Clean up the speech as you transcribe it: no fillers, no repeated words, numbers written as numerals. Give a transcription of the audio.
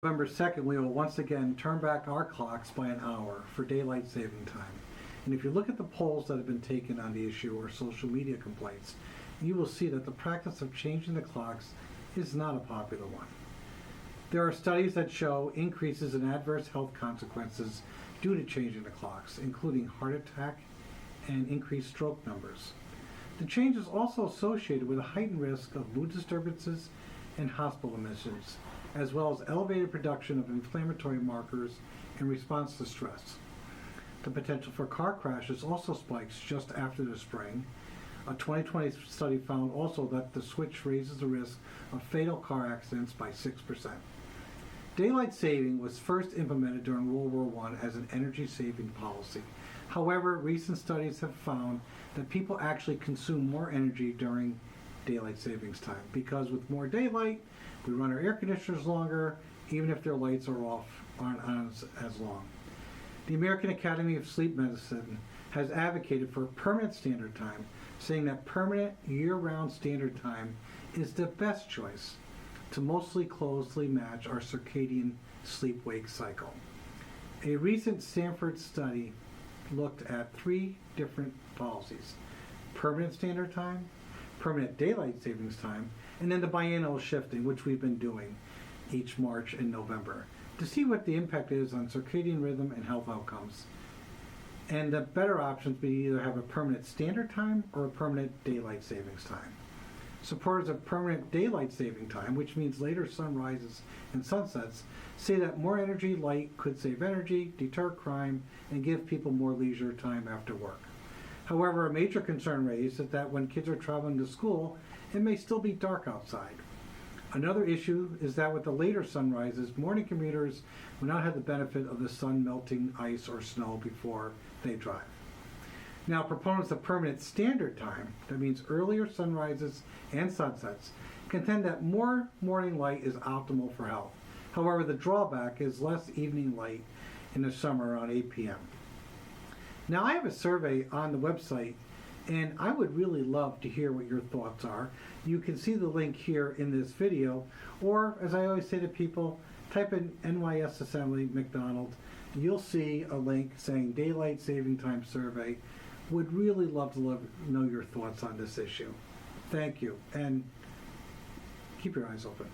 November 2nd, we will once again turn back our clocks by an hour for daylight saving time. And if you look at the polls that have been taken on the issue or social media complaints, you will see that the practice of changing the clocks is not a popular one. There are studies that show increases in adverse health consequences due to changing the clocks, including heart attack and increased stroke numbers. The change is also associated with a heightened risk of mood disturbances and hospital admissions, as well as elevated production of inflammatory markers in response to stress. The potential for car crashes also spikes just after the spring. A 2020 study found also that the switch raises the risk of fatal car accidents by 6%. Daylight saving was first implemented during World War I as an energy-saving policy. However, recent studies have found that people actually consume more energy during daylight savings time because with more daylight, we run our air conditioners longer, even if their lights are off, aren't on as long. The American Academy of Sleep Medicine has advocated for permanent standard time, saying that permanent year-round standard time is the best choice to mostly closely match our circadian sleep-wake cycle. A recent Stanford study looked at 3 different policies: permanent standard time, permanent daylight savings time, and then the biennial shifting, which we've been doing each March and November, to see what the impact is on circadian rhythm and health outcomes. And the better options would either have a permanent standard time or a permanent daylight savings time. Supporters of permanent daylight saving time, which means later sunrises and sunsets, say that more energy light could save energy, deter crime, and give people more leisure time after work. However, a major concern raised is that when kids are traveling to school, it may still be dark outside. Another issue is that with the later sunrises, morning commuters will not have the benefit of the sun melting ice or snow before they drive. Now, proponents of permanent standard time, that means earlier sunrises and sunsets, contend that more morning light is optimal for health. However, the drawback is less evening light in the summer around 8 p.m. Now, I have a survey on the website, and I would really love to hear what your thoughts are. You can see the link here in this video, or as I always say to people, type in NYS Assembly McDonald. You'll see a link saying Daylight Saving Time Survey. Would really love to know your thoughts on this issue. Thank you, and keep your eyes open.